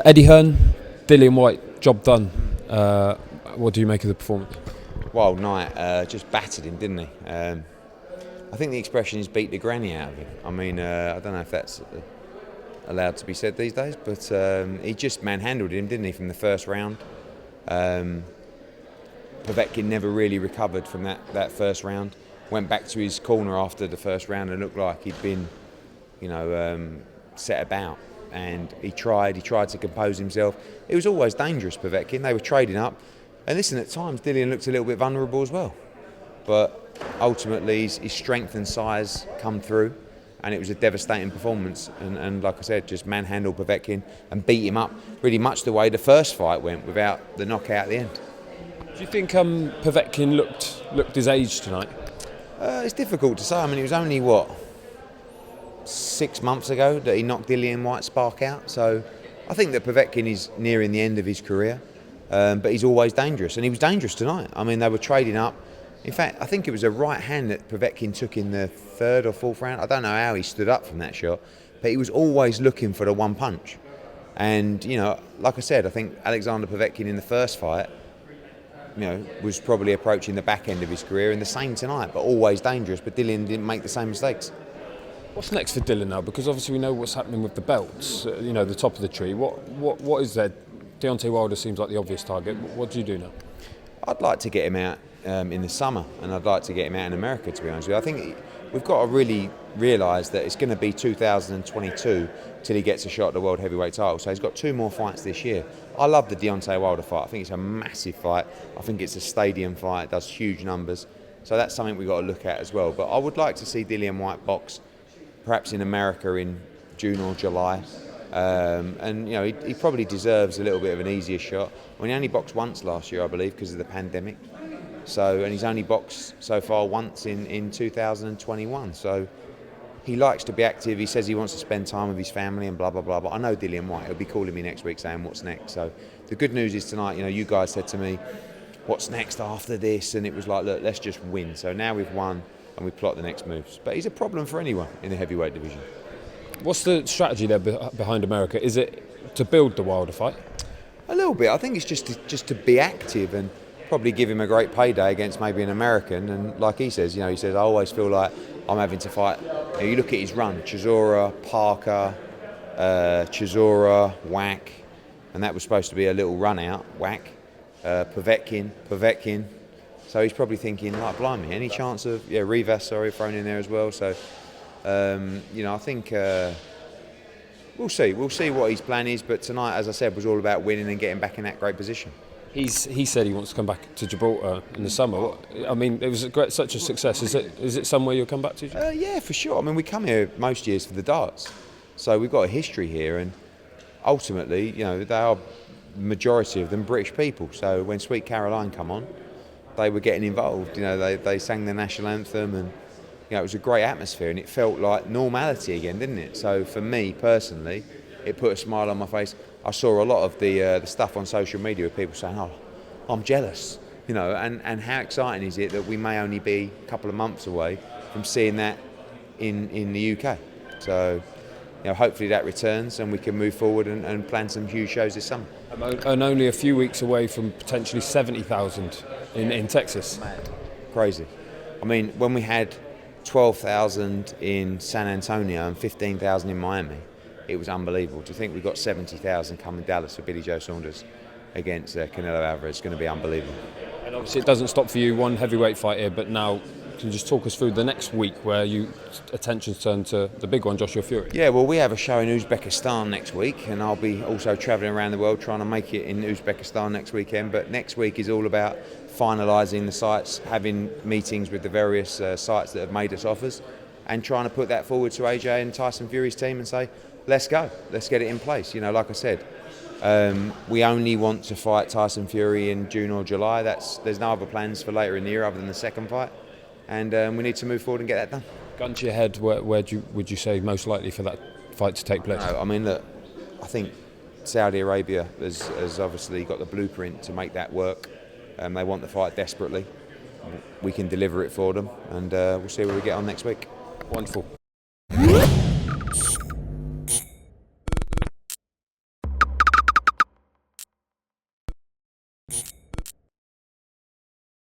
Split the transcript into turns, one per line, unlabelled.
Eddie Hearn, Dillian Whyte, job done. What do you make of the performance?
Wild night, just battered him, didn't he? I think the expression is beat the granny out of him. I mean, I don't know if that's allowed to be said these days, but he just manhandled him, didn't he, from the first round. Povetkin never really recovered from that first round. Went back to his corner after the first round and looked like he'd been, set about. And he tried to compose himself. It was always dangerous, Povetkin. They were trading up. And listen, at times Dillian looked a little bit vulnerable as well. But ultimately his strength and size come through, and it was a devastating performance. And like I said, just manhandled Povetkin and beat him up really much the way the first fight went, without the knockout at the end.
Do you think Povetkin looked his age tonight?
It's difficult to say. I mean, it was only, 6 months ago that he knocked Dillian Whyte's spark out. So I think that Povetkin is nearing the end of his career, but he's always dangerous, and he was dangerous tonight. I mean, they were trading up. In fact, I think it was a right hand that Povetkin took in the third or fourth round. I don't know how he stood up from that shot, but he was always looking for the one punch. And, like I said, I think Alexander Povetkin in the first fight, was probably approaching the back end of his career, and the same tonight, but always dangerous. But Dillian didn't make the same mistakes.
What's next for Dillian now? Because obviously we know what's happening with the belts, the top of the tree. What is there? Deontay Wilder seems like the obvious target. What do you do now?
I'd like to get him out in the summer, and I'd like to get him out in America, to be honest with you. I think we've got to really realise that it's going to be 2022 till he gets a shot at the world heavyweight title. So he's got 2 more fights this year. I love the Deontay Wilder fight. I think it's a massive fight. I think it's a stadium fight. It does huge numbers. So that's something we've got to look at as well. But I would like to see Dillian Whyte box perhaps in America in June or July. And he probably deserves a little bit of an easier shot. He only boxed once last year, I believe, because of the pandemic. And he's only boxed so far once in 2021. So he likes to be active. He says he wants to spend time with his family and blah, blah, blah. But I know Dillian Whyte, he'll be calling me next week saying what's next. So the good news is tonight, you guys said to me, what's next after this? And it was like, look, let's just win. So now we've won and we plot the next moves. But he's a problem for anyone in the heavyweight division.
What's the strategy there behind America? Is it to build the Wilder fight?
A little bit. I think it's just to be active and probably give him a great payday against maybe an American. And like he says, I always feel like I'm having to fight. You look at his run: Chisora, Parker, Chisora, Whack, and that was supposed to be a little run out. Whack, Povetkin. So he's probably thinking, like, blimey, any chance of Rivas, thrown in there as well. So I think we'll see. We'll see what his plan is. But tonight, as I said, was all about winning and getting back in that great position.
He said he wants to come back to Gibraltar in the summer. I mean, it was such a success. Is it somewhere you'll come back to?
Yeah, for sure. I mean, we come here most years for the darts, so we've got a history here, and ultimately, they are majority of them British people. So when Sweet Caroline come on, they were getting involved. They sang the national anthem, and it was a great atmosphere, and it felt like normality again, didn't it? So for me personally, it put a smile on my face. I saw a lot of the stuff on social media with people saying, "Oh, I'm jealous," and how exciting is it that we may only be a couple of months away from seeing that in the UK? So, hopefully that returns and we can move forward and plan some huge shows this summer.
And only a few weeks away from potentially 70,000 in Texas.
Mad. Crazy. I mean, when we had 12,000 in San Antonio and 15,000 in Miami, it was unbelievable. To think we've got 70,000 coming Dallas for Billy Joe Saunders against Canelo Alvarez. It's going to be unbelievable.
And obviously it doesn't stop for you, one heavyweight fight here, but now can you just talk us through the next week where attention's turned to the big one, Joshua Fury?
Yeah, well, we have a show in Uzbekistan next week, and I'll be also travelling around the world trying to make it in Uzbekistan next weekend. But next week is all about finalising the sites, having meetings with the various sites that have made us offers, and trying to put that forward to AJ and Tyson Fury's team and say, let's go, let's get it in place. Like I said, we only want to fight Tyson Fury in June or July. There's no other plans for later in the year other than the second fight, and we need to move forward and get that done.
Gun to your head, where would you say most likely for that fight to take place?
No, I mean, look, I think Saudi Arabia has obviously got the blueprint to make that work. They want the fight desperately. We can deliver it for them, and we'll see where we get on next week.
Wonderful. it.